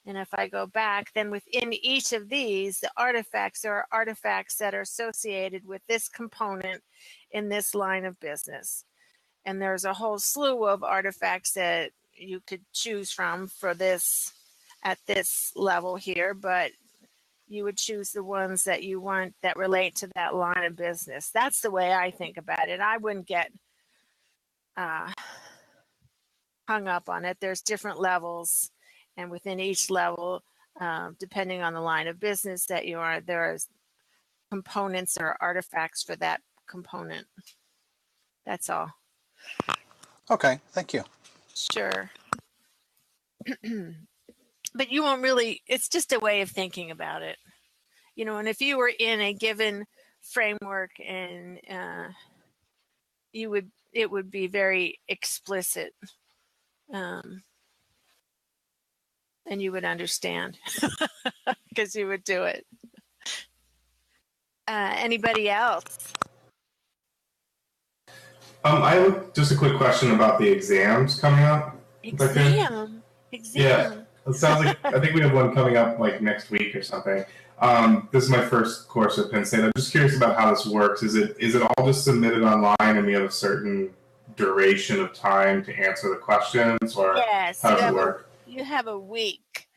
And if I go back, then within each of these, the artifacts are artifacts that are associated with this component in this line of business. And there's a whole slew of artifacts that you could choose from for this at this level here, but you would choose the ones that you want that relate to that line of business. That's the way I think about it. I wouldn't get hung up on it. There's different levels, and within each level, depending on the line of business that you are, there's components or artifacts for that component. That's all. Okay, thank you. Sure. But you won't really, it's just a way of thinking about it. You know, and if you were in a given framework and it would be very explicit, and you would understand because you would do it. Anybody else? I have just a quick question about the exams coming up. Exam. Yeah, it sounds like I think we have one coming up like next week or something. This is my first course at Penn State. I'm just curious about how this works. Is it all just submitted online and we have a certain duration of time to answer the questions, or yes, how does it work? You have a week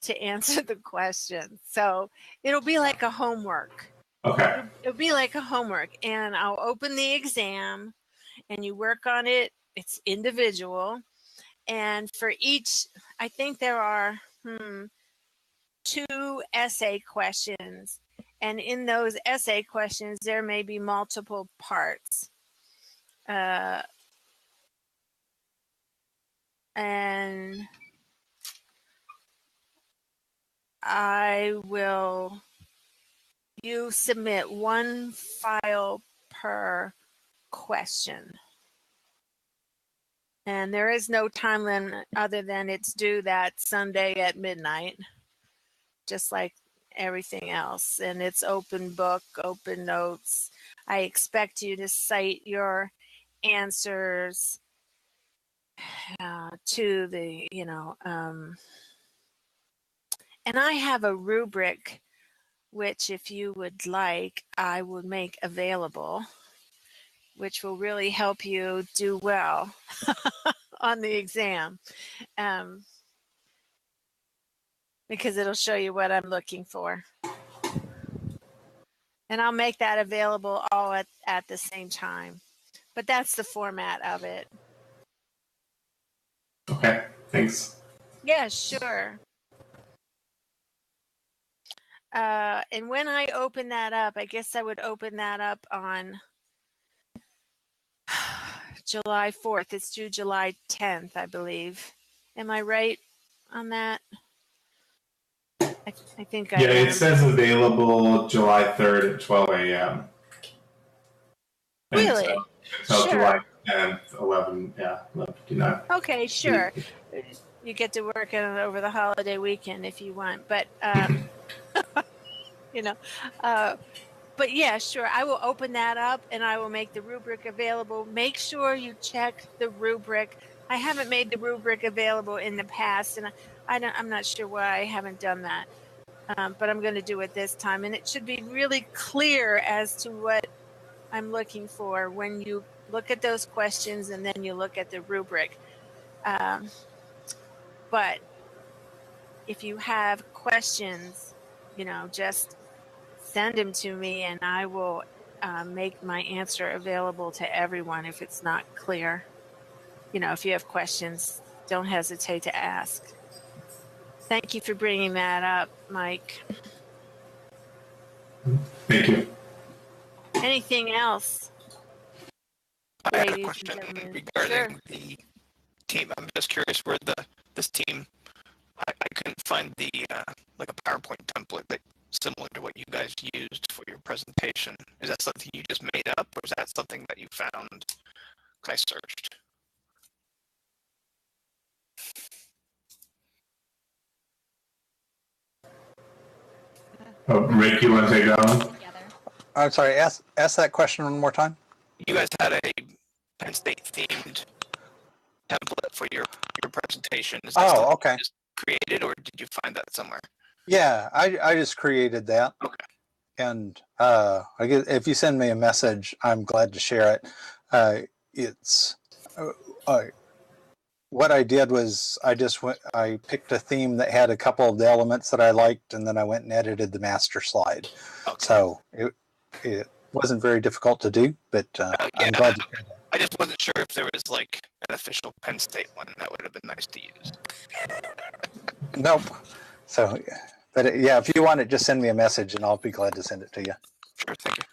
to answer the questions, so it'll be like a homework. Okay. It'll be like a homework, and I'll open the exam, and you work on it. It's individual, and for each, I think there are 2 essay questions, and in those essay questions, there may be multiple parts. And you submit 1 file per question. And there is no time limit other than it's due that Sunday at midnight, just like everything else. And it's open book, open notes. I expect you to cite your answers to the, and I have a rubric, which if you would like, I would make available, which will really help you do well on the exam, because it'll show you what I'm looking for. And I'll make that available all at the same time. But that's the format of it. Okay, thanks. Yeah, sure. And when I open that up, I guess I would open that up on July 4th. It's due July 10th, I believe. Am I right on that? I think I am. Yeah, it says available July 3rd at 12 a.m. Really? So, until sure. July 10th, 11:59. Okay, sure. You get to work over the holiday weekend if you want, but but yeah, sure. I will open that up and I will make the rubric available. Make sure you check the rubric. I haven't made the rubric available in the past, and I'm not sure why I haven't done that, but I'm going to do it this time, and it should be really clear as to what I'm looking for when you look at those questions and then you look at the rubric. But if you have questions, just send them to me and I will make my answer available to everyone if it's not clear. If you have questions, don't hesitate to ask. Thank you for bringing that up, Mike. Thank you. Anything else? I had a question regarding the team. I'm just curious where this team. I couldn't find the like a PowerPoint template that similar to what you guys used for your presentation. Is that something you just made up, or is that something that you found? I searched. Rick, you want to take that one? I'm sorry, ask that question one more time. You guys had a Penn State themed template for your presentation. Is that something okay. you just created, or did you find that somewhere? Yeah, I just created that. Okay. And I guess if you send me a message, I'm glad to share it. It's what I did was I picked a theme that had a couple of the elements that I liked, and then I went and edited the master slide. Okay. So it wasn't very difficult to do, but Yeah, I'm glad. I just wasn't sure if there was like an official Penn State one that would have been nice to use. Nope. So, but yeah, if you want it, just send me a message, and I'll be glad to send it to you. Sure, thank you.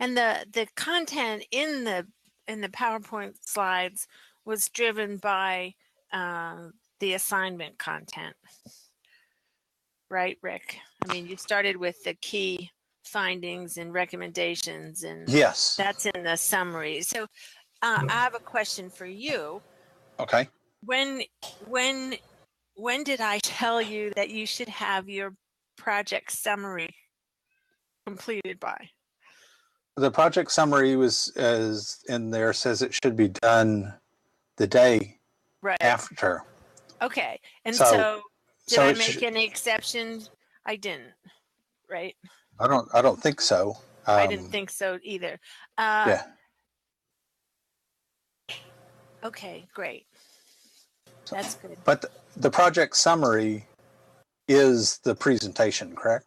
And the content in the PowerPoint slides was driven by the assignment content, right, Rick? I mean, you started with the key findings and recommendations, and Yes. that's in the summary. So I have a question for you. Okay. When did I tell you that you should have your project summary completed by? The project summary was as in there says it should be done the day after. Okay. And so did so I make any exceptions? I didn't, right? I don't think so. I didn't think so either. Yeah. Okay, great. That's good. But the project summary is the presentation, correct?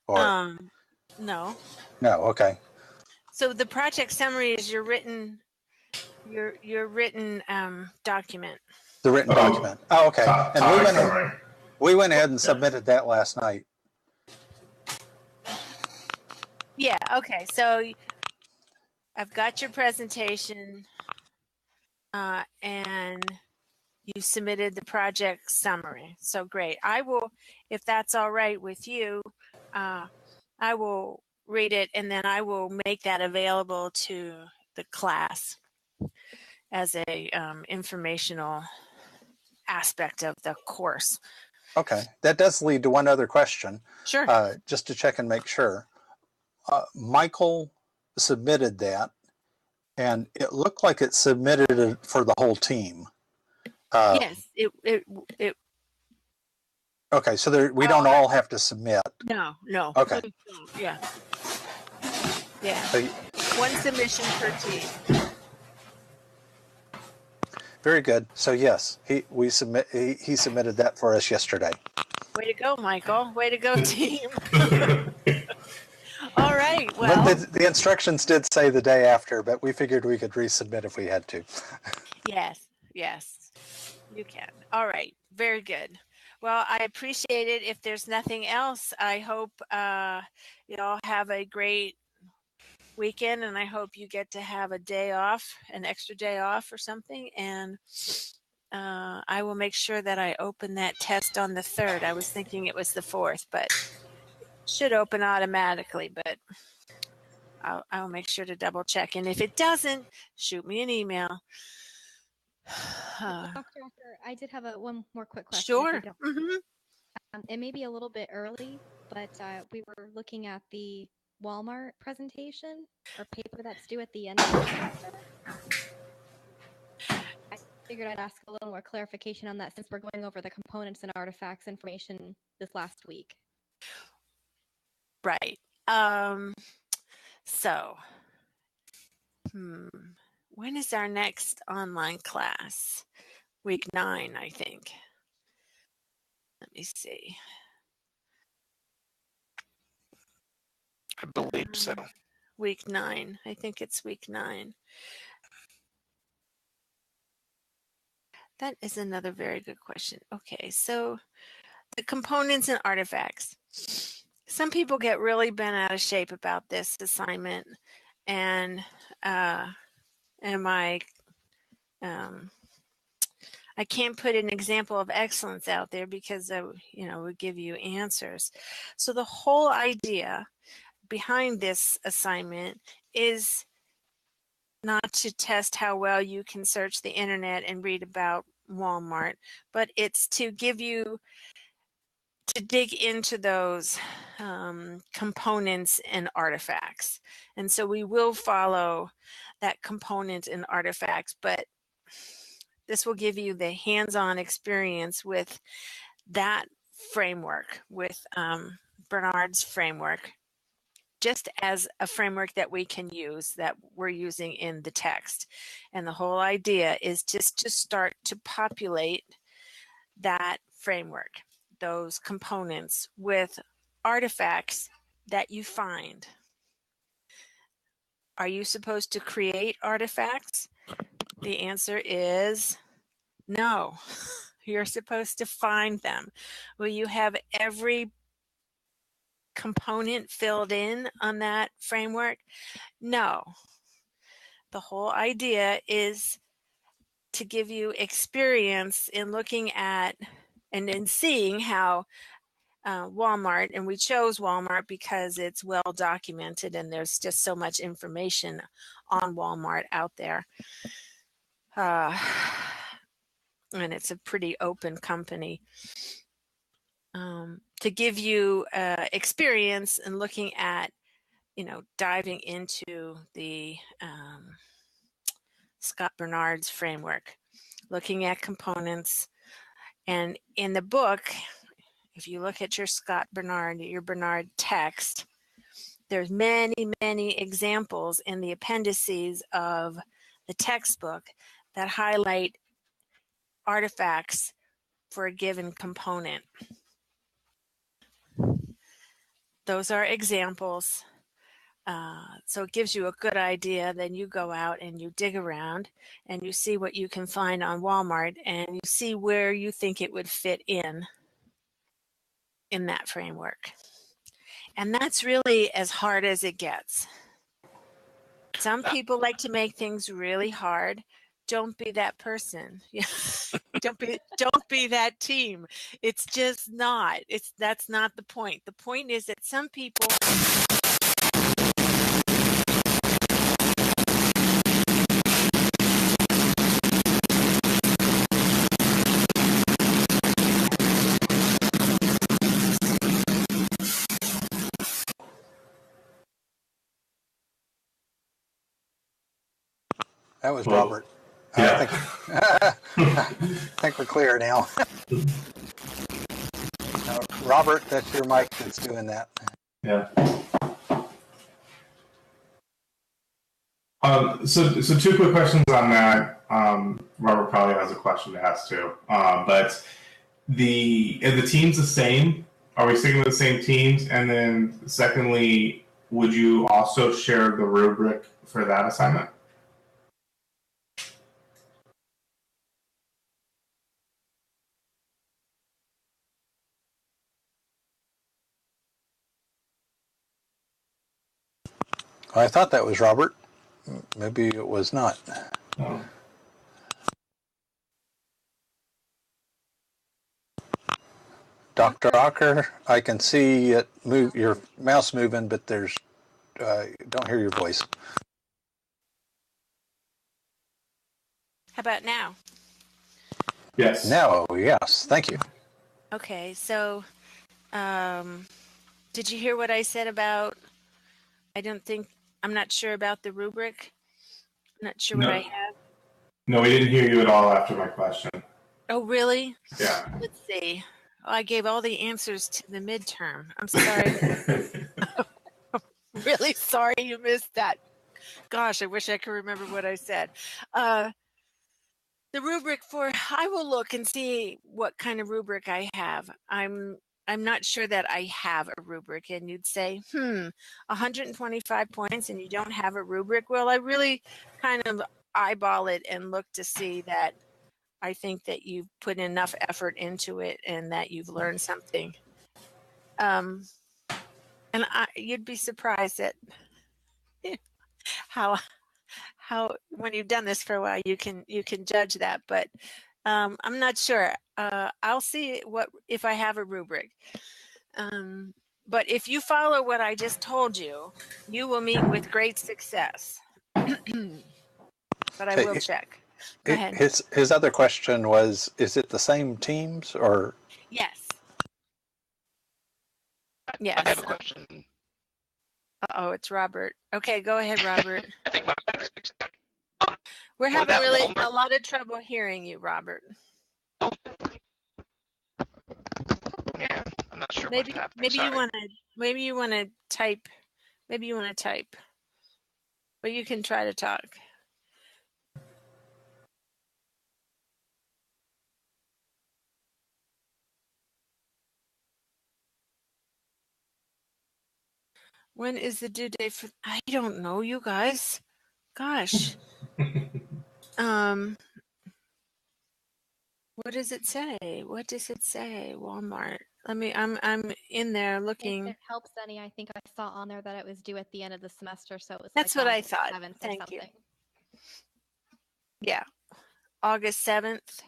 Or no. no? Okay. So the project summary is your written document. The written document. Oh, okay. And we went ahead and submitted that last night. Yeah. Okay. So I've got your presentation, and you submitted the project summary. So great. I will, if that's all right with you, I will read it, and then I will make that available to the class as a informational aspect of the course. Okay. That does lead to one other question. Sure. Just to check and make sure. Michael submitted that, and it looked like it submitted it for the whole team. Yes. Okay, so we don't all have to submit. No. Okay. Yeah. Yeah. So, one submission per team. very good. So yes, he submitted that for us yesterday. Way to go, Michael. Way to go, team. All right. Well, But the instructions did say the day after, but we figured we could resubmit if we had to. Yes, you can. All right. Very good. Well, I appreciate it. If there's nothing else, I hope you all have a great weekend, and I hope you get to have a day off, an extra day off or something. And I will make sure that I open that test on the 3rd. I was thinking it was the 4th, but it should open automatically. But I'll make sure to double check. And if it doesn't, shoot me an email. Dr. Acker, I did have one more quick question. Sure. It may be a little bit early, but we were looking at the Walmart presentation or paper that's due at the end of the semester. I figured I'd ask a little more clarification on that since we're going over the components and artifacts information this last week. Right. So, when is our next online class? Week 9, I think. Let me see. I believe so. Week 9. I think it's week 9. That is another very good question. Okay, so the components and artifacts. Some people get really bent out of shape about this assignment, and I can't put an example of excellence out there because would give you answers. So the whole idea behind this assignment is not to test how well you can search the internet and read about Walmart, but it's to give you to dig into those components and artifacts. And so we will follow that component and artifacts, but this will give you the hands-on experience with that framework, with Bernard's framework, just as a framework that we can use, that we're using in the text. And the whole idea is just to start to populate that framework, those components, with artifacts that you find. Are you supposed to create artifacts? The answer is no. You're supposed to find them. Will you have every component filled in on that framework? No. The whole idea is to give you experience in looking at and in seeing how Walmart, and we chose Walmart because it's well documented and there's just so much information on Walmart out there. And it's a pretty open company. To give you experience in looking at, diving into the Scott Bernard's framework, looking at components. And in the book, if you look at your Bernard text, there's many, many examples in the appendices of the textbook that highlight artifacts for a given component. Those are examples. So it gives you a good idea. Then you go out and you dig around and you see what you can find on Walmart, and you see where you think it would fit in that framework. And that's really as hard as it gets. Some people like to make things really hard. Don't be that person. Don't be that team. It's just not. That's not the point. The point is that some people That was Robert. Yeah. I think we're clear now. Robert, that's your mic that's doing that. Yeah. So two quick questions on that. Robert probably has a question to ask too. But are the teams the same? Are we sticking with the same teams? And then secondly, would you also share the rubric for that assignment? I thought that was Robert. Maybe it was not. Oh. Dr. Ocker, I can see it move, your mouse moving, but there's don't hear your voice. How about now? Yes. Now, yes. Thank you. Okay, so did you hear what I said about, I'm not sure about the rubric? I'm not sure what I have. No, we didn't hear you at all after my question. Oh, really? Yeah. Let's see. Oh, I gave all the answers to the midterm. I'm sorry. Really sorry you missed that. Gosh, I wish I could remember what I said. The rubric I will look and see what kind of rubric I have. I'm not sure that I have a rubric, and you'd say, 125 points and you don't have a rubric. Well, I really kind of eyeball it and look to see that I think that you've put enough effort into it and that you've learned something. And you'd be surprised at how when you've done this for a while you can judge that, but I'm not sure. I'll see if I have a rubric. But if you follow what I just told you, you will meet with great success. But I will check. Go ahead. His other question was, is it the same teams or? Yes. I have a question. Uh-oh, it's Robert. Okay, go ahead, Robert. I think my We're having really a lot of trouble hearing you, Robert. Yeah, I'm not sure Maybe what's happening. maybe you want to type Maybe you want to type, but you can try to talk. When is the due date for? I don't know, you guys. Gosh. What does it say? What does it say? Walmart. I'm in there looking. If it helps any, I think I saw on there that it was due at the end of the semester, so it was That's like what I August thought. 7th or Thank you. something. Yeah. August 7th.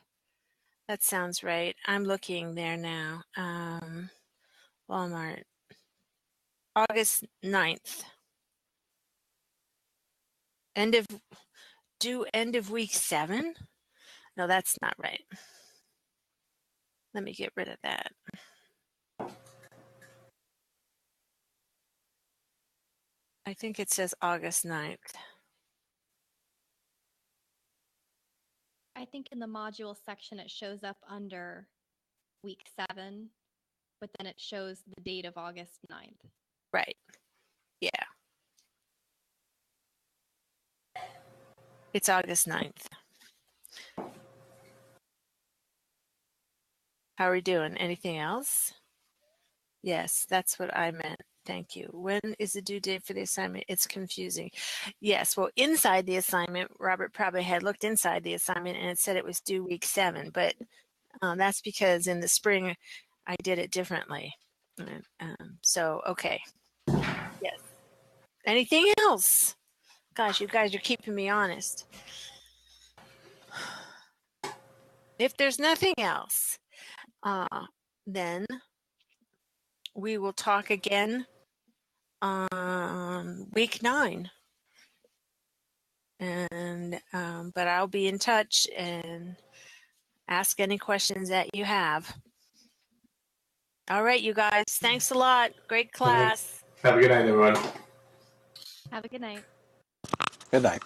That sounds right. I'm looking there now. Walmart. August 9th. End of week 7? No, that's not right. Let me get rid of that. I think it says August 9th. I think in the module section it shows up under week 7, but then it shows the date of August 9th. Right. Yeah. It's August 9th. How are we doing? Anything else? Yes, that's what I meant. Thank you. When is the due date for the assignment? It's confusing. Yes, well, inside the assignment, Robert probably had looked inside the assignment and it said it was due week 7, but that's because in the spring I did it differently. So, okay. Yes. Anything else? Gosh, you guys are keeping me honest. If there's nothing else, then we will talk again on week 9. And but I'll be in touch and ask any questions that you have. All right, you guys. Thanks a lot. Great class. Have a good night, everyone. Have a good night. Good night.